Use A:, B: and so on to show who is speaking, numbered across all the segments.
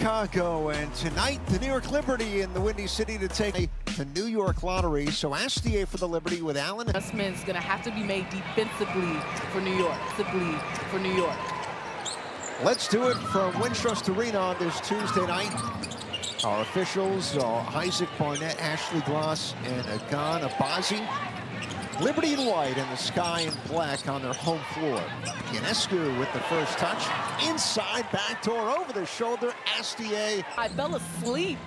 A: Chicago, and tonight the New York Liberty in the Windy City to take the New York Lottery. So Astier for the Liberty with Allen.
B: Adjustment is going to have to be made defensively for New York.
A: Let's do it from Wintrust Arena on this Tuesday night. Our officials are Isaac Barnett, Ashley Gloss, and Agan Abazi. Liberty in white and the sky in black on their home floor. Ionescu with the first touch. Inside backdoor over the shoulder. Astier.
B: I fell asleep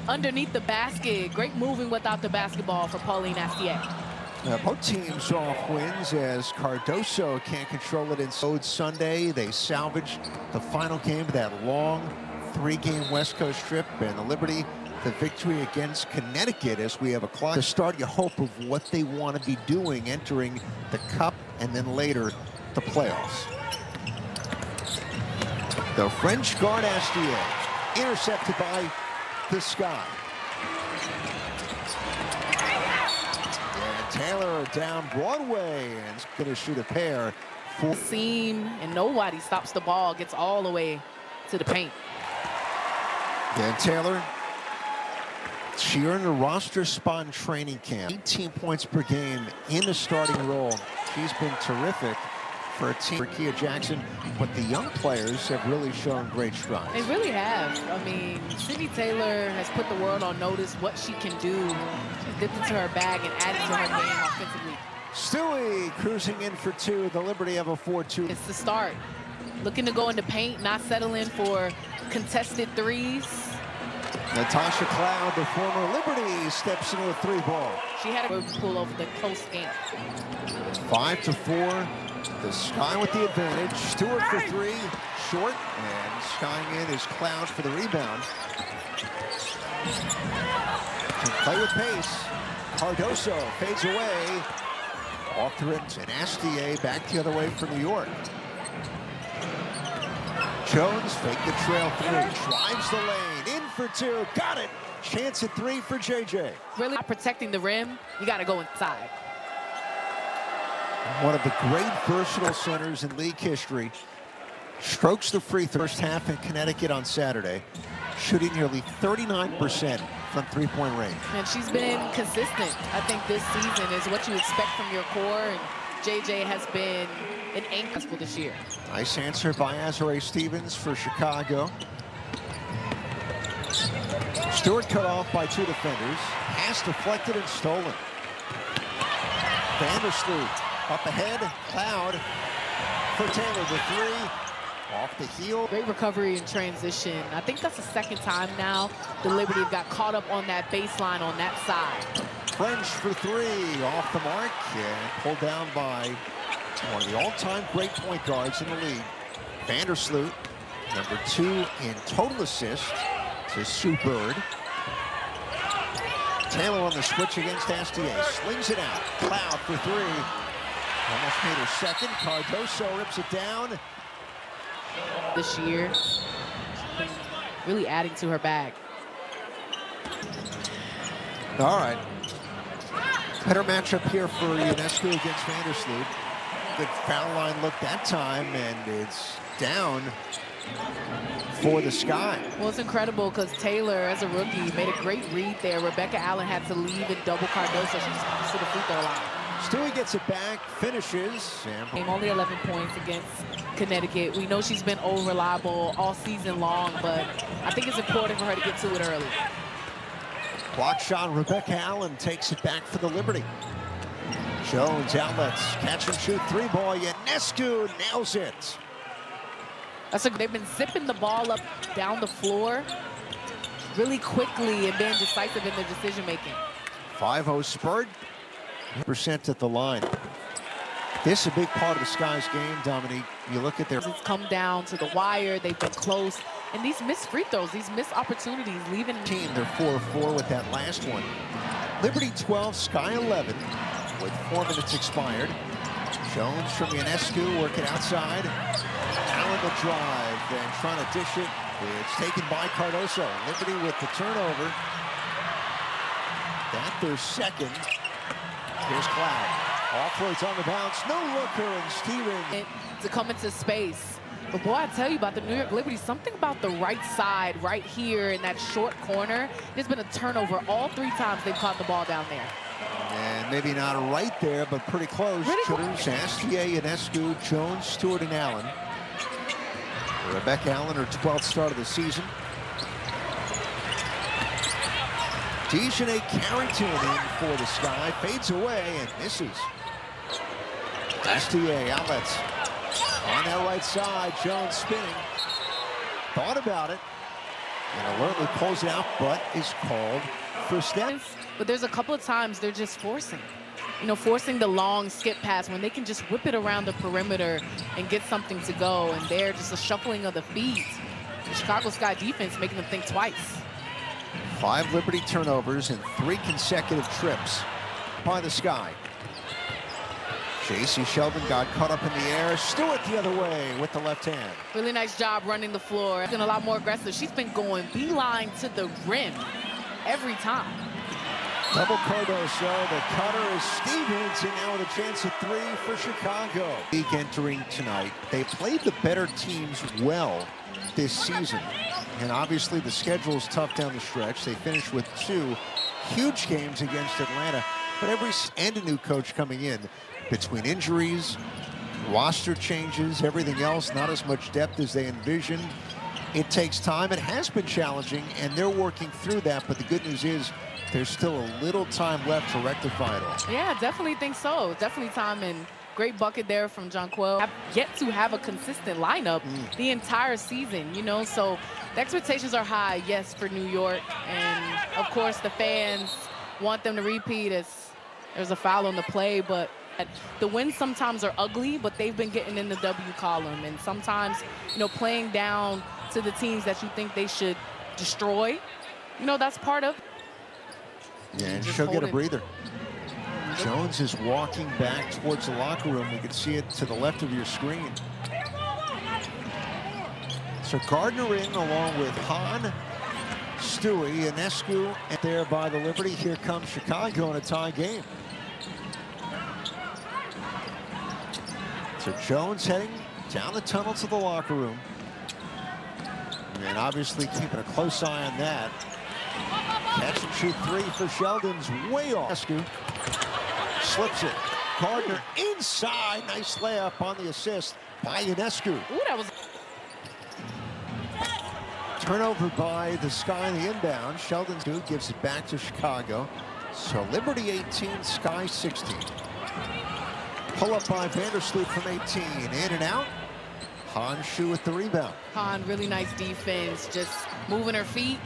B: underneath the basket. Great moving without the basketball for Pauline Astier.
A: Both teams off wins as Cardoso can't control it in Sunday. They salvaged the final game of that long three-game West Coast trip, and the Liberty the victory against Connecticut as we have a clock to start. You hope of what they want to be doing entering the Cup and then later the playoffs. The French guard Astier intercepted by the sky. And Taylor down Broadway and is going to shoot a pair.
B: For seam and nobody stops the ball, gets all the way to the paint.
A: And Taylor, she earned a roster spot in training camp. 18 points per game in a starting role. She's been terrific for a team for Kia Jackson, but the young players have really shown great strides.
B: They really have. I mean, Sydney Taylor has put the world on notice what she can do. She's dipped into her bag and added to her game offensively.
A: Stewie cruising in for two. The Liberty have a 4-2.
B: It's the start. Looking to go into paint, not settling for contested threes.
A: Natasha Cloud, the former Liberty, steps into a three ball.
B: She had a pull over the close game.
A: 5-4. The Sky with the advantage. Stewart for three, short, and skying in is Cloud for the rebound. Can play with pace. Cardoso fades away. Off the rim, and Astier back the other way for New York. Jones fake the trail three, drives the lane, in for two, got it. Chance at three for JJ.
B: Really not protecting the rim, you got to go inside.
A: One of the great versatile centers in league history. Strokes the free first half in Connecticut on Saturday, shooting nearly 39% from three-point range.
B: And she's been consistent. I think this season is what you expect from your core, and JJ has been an anchor for this year.
A: Nice answer by Azurá Stevens for Chicago. Stewart cut off by two defenders. Pass deflected and stolen. Vandersloot up ahead. Cloud for Taylor, the three. Off the heel.
B: Great recovery in transition. I think that's the second time now the Liberty got caught up on that baseline on that side.
A: French for three, off the mark, and pulled down by one of the all-time great point guards in the league. Vandersloot, number 2 in total assists to Sue Bird. Taylor on the switch against Astier, slings it out. Cloud for three, almost made her second. Cardoso rips it down.
B: This year, really adding to her bag.
A: All right. Better matchup here for Ionescu against Vandersloot. Good foul line look that time, and it's down for the Sky.
B: Well, it's incredible because Taylor, as a rookie, made a great read there. Rebecca Allen had to leave and double Cardoso. She's to the free throw line.
A: Stewie gets it back, finishes. And
B: only 11 points against Connecticut. We know she's been over-reliable all season long, but I think it's important for her to get to it early.
A: Block shot, Rebecca Allen takes it back for the Liberty. Jones outlets, catch and shoot three ball. Ionescu nails it.
B: They've been zipping the ball up down the floor really quickly and being decisive in their decision making.
A: 5-0 Spurred. % at the line. This is a big part of the Sky's game, Dominique. You look at their...
B: It's come down to the wire. They've been close. And these missed free throws, these missed opportunities, leaving...
A: Team, they're 4-4 with that last one. Liberty 12, Sky 11, with 4 minutes expired. Jones from Ionescu working outside. Allen the drive and trying to dish it. It's taken by Cardoso. Liberty with the turnover. That their second. Here's Cloud. Offloads on the bounce. No looker, and Stevens.
B: To come into space. But boy, I tell you about the New York Liberty, something about the right side right here in that short corner. There's been a turnover all 3 times they've caught the ball down there.
A: And maybe not right there, but pretty close. Childers, Astier, Ionescu, Jones, Stewart, and Allen. Rebecca Allen, her 12th start of the season. Dejanay Carrington in for the Sky, fades away and misses. Astier, outlets. On that right side, Jones spinning. Thought about it. And alertly pulls it out, but is called for step.
B: But there's a couple of times they're just forcing. You know, forcing the long skip pass when they can just whip it around the perimeter and get something to go. And they're just a shuffling of the feet. The Chicago Sky defense making them think twice.
A: 5 Liberty turnovers in 3 consecutive trips by the Sky. J.C. Sheldon got caught up in the air. Stewart the other way with the left hand.
B: Really nice job running the floor. Been a lot more aggressive. She's been going beeline to the rim every time.
A: Double Cardoso. The cutter is Stevens, and now with a chance at 3 for Chicago. League entering tonight. They played the better teams well this season. And obviously the schedule is tough down the stretch. They finished with 2 huge games against Atlanta. But and a new coach coming in. Between injuries, roster changes, everything else, not as much depth as they envisioned. It takes time. It has been challenging, and they're working through that. But the good news is there's still a little time left to rectify it all.
B: Yeah, definitely think so. Definitely time, and great bucket there from Jonquel. Have yet to have a consistent lineup the entire season, you know, so the expectations are high, yes, for New York. And, of course, the fans want them to repeat as there's a foul on the play, but the wins sometimes are ugly, but they've been getting in the W column. And sometimes, you know, playing down to the teams that you think they should destroy, you know, that's part of.
A: Yeah, and she'll get a breather. Jones is walking back towards the locker room. You can see it to the left of your screen. So Gardner in along with Hahn, Stewie, Ionescu, and there by the Liberty. Here comes Chicago in a tie game. So Jones heading down the tunnel to the locker room. And obviously keeping a close eye on that. Catch and shoot 3 for Sheldon's way off. Ionescu slips it. Gardner inside. Nice layup on the assist by Ionescu.
B: Ooh, that was...
A: Turnover by the Sky in the inbound. Sheldon gives it back to Chicago. So Liberty 18, Sky 16. Pull up by Vandersloot from 18. In and out. Hahn Shu with the rebound.
B: Hahn, really nice defense. Just moving her feet.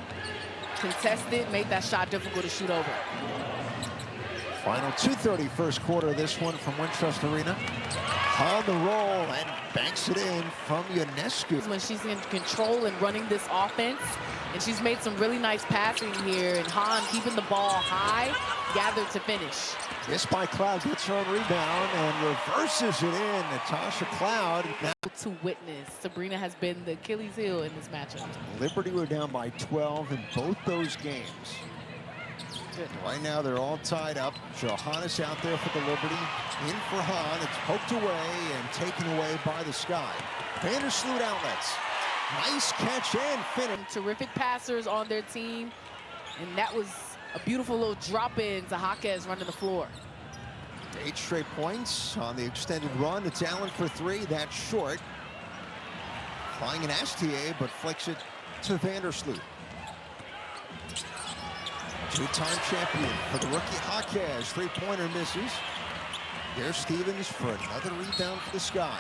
B: Contested, made that shot difficult to shoot over.
A: Final 2:30 first quarter of this one from Wintrust Arena. On the roll and banks it in from Ionescu.
B: When she's in control and running this offense, and she's made some really nice passing here, and Hahn keeping the ball high, gathered to finish.
A: This by Cloud, gets her own rebound and reverses it in. Natasha Cloud. Now
B: to witness, Sabrina has been the Achilles heel in this matchup.
A: Liberty were down by 12 in both those games.
B: Good.
A: Right now they're all tied up. Johannes out there for the Liberty. In for Hahn. It's poked away and taken away by the Sky. Vandersloot outlets. Nice catch and finish.
B: Terrific passers on their team. And that was a beautiful little drop in to Jaquez running the floor.
A: 8 straight points on the extended run. It's Allen for 3. That's short. Flying an Astier, but flicks it to Vandersloot. 2-time champion for the rookie Jaquez. 3-pointer misses. There's Stevens for another rebound for the Sky.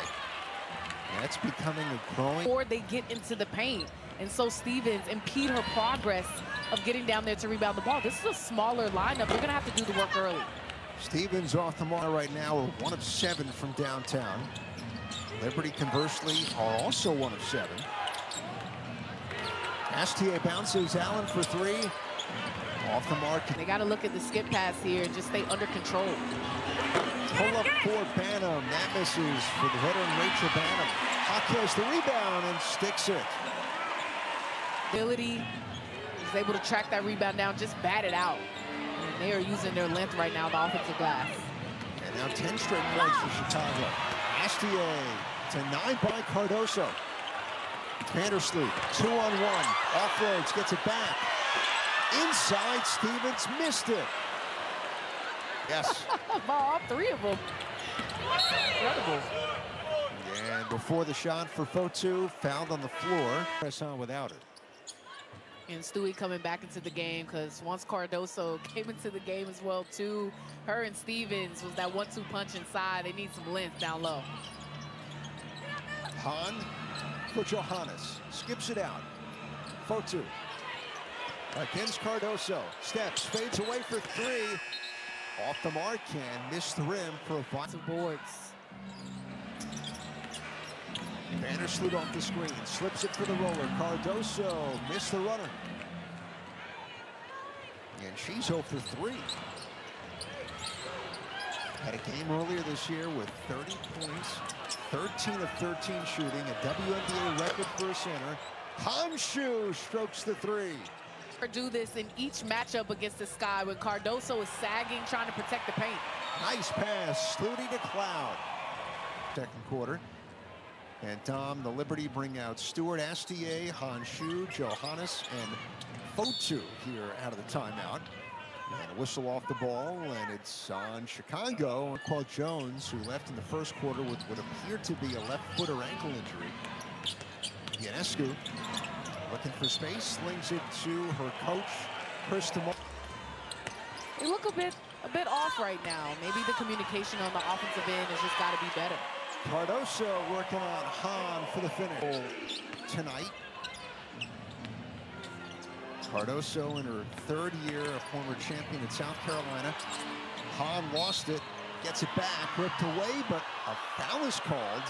A: That's becoming a growing...
B: Before they get into the paint. And so Stevens impede her progress of getting down there to rebound the ball. This is a smaller lineup. They're going to have to do the work early.
A: Stevens off the mark right now. We're 1 of 7 from downtown. Liberty, conversely, are also 1 of 7. Astier bounces. Allen for 3. Off the mark.
B: They got to look at the skip pass here and just stay under control.
A: Pull up for Banham. That misses for the veteran Rachel Banham. Jaquez the rebound and sticks it.
B: Ability is able to track that rebound down, just bat it out. And they are using their length right now, the offensive glass.
A: And now 10 straight points for Chicago. Astier to 9 by Cardoso. Vandersloot, 2-on-1, offloads, gets it back. Inside, Stevens missed it. Yes.
B: All three of them. Incredible.
A: And before the shot for Fotu, fouled on the floor. Press on without it.
B: And Stewie coming back into the game, because once Cardoso came into the game as well too, her and Stevens was that 1-2 punch inside. They need some length down low.
A: Hahn for Johannes, skips it out. Fotu against Cardoso, steps, fades away for three. Off the mark, and missed the rim for a
B: Lots of boards.
A: Vandersloot off the screen, slips it for the roller. Cardoso missed the runner. And she's 0 for 3. Had a game earlier this year with 30 points, 13 of 13 shooting, a WNBA record for a center. Hanshu strokes the three.
B: Do this in each matchup against the Sky when Cardoso is sagging, trying to protect the paint.
A: Nice pass, Sluty to Cloud. Second quarter. And Dom, the Liberty bring out Stewart, Astier, Hanshu, Johannes, and Fotu here out of the timeout. And a whistle off the ball, and it's on Chicago. Qual Jones, who left in the first quarter with what appeared to be a left foot or ankle injury. Ionescu looking for space, slings it to her coach, Chris DeMar.
B: They look a bit off right now. Maybe the communication on the offensive end has just got to be better.
A: Cardoso working on Hahn for the finish tonight. Cardoso in her third year, a former champion in South Carolina. Hahn lost it, gets it back, ripped away, but a foul is called.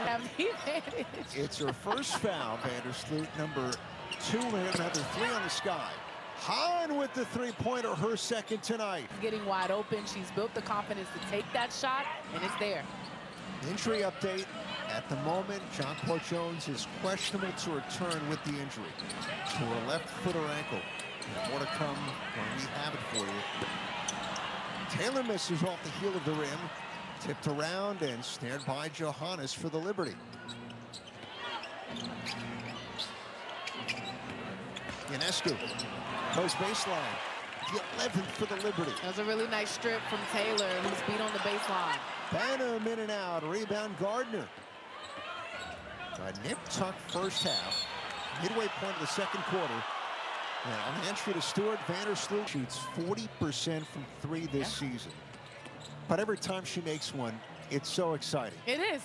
B: Have the advantage.
A: It's her first foul, Vandersloot, number 2, and another 3 on the Sky. Hahn with the three-pointer, her second tonight.
B: Getting wide open. She's built the confidence to take that shot, and it's there.
A: Injury update. At the moment, Jonquel Jones is questionable to return with the injury to her left foot or ankle. And more to come when we have it for you. Taylor misses off the heel of the rim. Tipped around and snared by Johannes for the Liberty. Ionescu goes baseline. The 11th for the Liberty.
B: That was a really nice strip from Taylor, who's beat on the baseline.
A: Banham in and out. Rebound Gardner. A nip-tuck first half. Midway point of the second quarter. And on the entry to Stewart, Vandersloot shoots 40% from 3 this season. But every time she makes one, it's so exciting.
B: It is.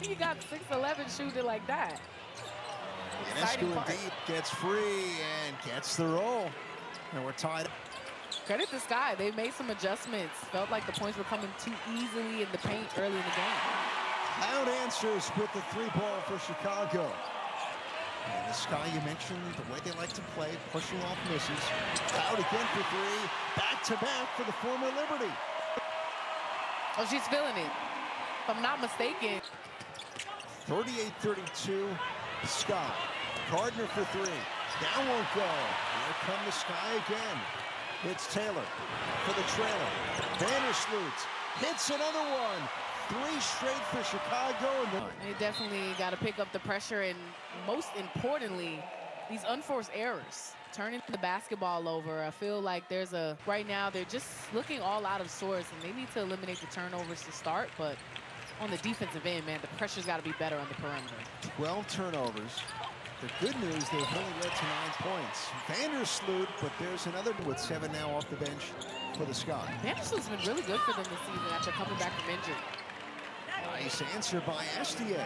B: You got 6'11" shooting like that.
A: Ionescu indeed gets free and gets the roll. And we're tied.
B: Credit to Sky. They made some adjustments. Felt like the points were coming too easily in the paint early in the game.
A: Cloud answers with the 3-ball for Chicago. And the Sky, you mentioned the way they like to play, pushing off misses. Cloud again for 3. Back-to-back for the former Liberty.
B: Oh, she's feeling it. If I'm not mistaken.
A: 38-32, Sky. Gardner for 3. Down won't go. Here come the Sky again. It's Taylor for the trailer. Vandersloot hits another one. 3 straight for Chicago.
B: They definitely got to pick up the pressure, and most importantly, these unforced errors. Turning the basketball over. I feel like right now they're just looking all out of sorts, and they need to eliminate the turnovers to start, but on the defensive end, man, the pressure's got to be better on the perimeter.
A: 12 turnovers. The good news, they've only led to 9 points. Vandersloot, but there's another with 7 now off the bench for the Sky.
B: Vandersloot's been really good for them this season after coming back from injury.
A: Nice answer by Astier.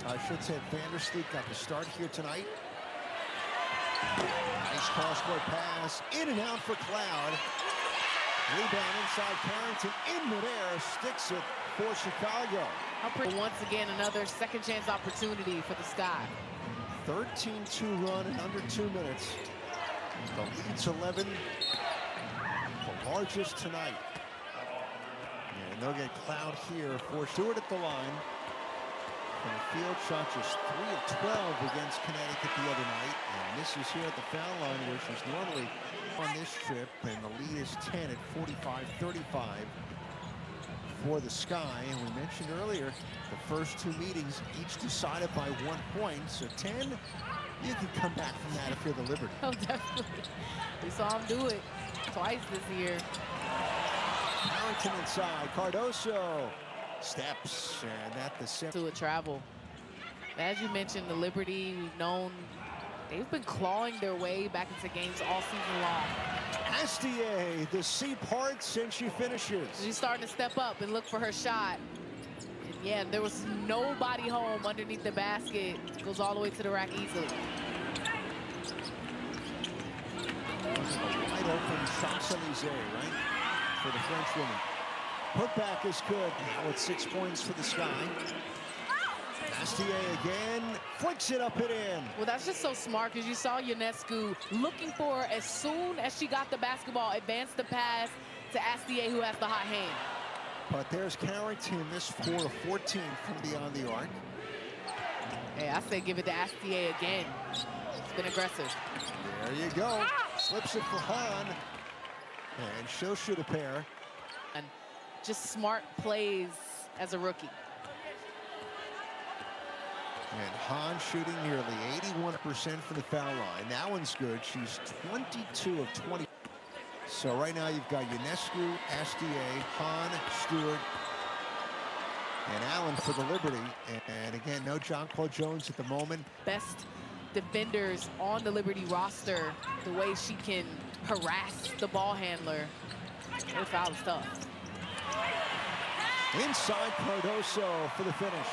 A: I should say Vandersloot got the start here tonight. Nice cross-court pass, in and out for Cloud. Rebound inside Carrington, in midair, sticks it for Chicago.
B: Once again, another second chance opportunity for the Sky.
A: 13-2 run in under 2 minutes. The lead's 11, the largest tonight. And they'll get Cloud here for Stewart at the line. And the field shot just 3 of 12 against Connecticut the other night. And misses here at the foul line, where she's normally on this trip. And the lead is 10 at 45-35 for the Sky. And we mentioned earlier, the first 2 meetings, each decided by 1 point. So 10, you can come back from that if you're the Liberty.
B: Oh, definitely. We saw him do it twice this year.
A: Harrington inside. Cardoso steps, and at the center.
B: To a travel. As you mentioned, the Liberty, we've known they've been clawing their way back into games all season long.
A: Astier, the C parts, and she finishes.
B: She's starting to step up and look for her shot. And yeah, there was nobody home underneath the basket. Goes all the way to the rack easily.
A: Wide open Champs-Élysées, right? For the French woman. Putback is good. Now it's 6 points for the Sky. Astier again, flicks it up and in.
B: Well, that's just so smart because you saw Ionescu looking for her as soon as she got the basketball, advanced the pass to Astier, who has the hot hand.
A: But there's Carrington, this 4 of 14 from beyond the arc.
B: Hey, I say give it to Astier again. It's been aggressive.
A: There you go. Slips it for Hahn. And she'll shoot a pair.
B: And just smart plays as a rookie.
A: And Hahn shooting nearly 81% from the foul line. That one's good. She's 22 of 20. So right now you've got Ionescu, Astier, Hahn, Stewart, and Allen for the Liberty. And again, no Jonquel Jones at the moment.
B: Best defenders on the Liberty roster, the way she can harass the ball handler. Her foul is tough.
A: Inside Cardoso for the finish.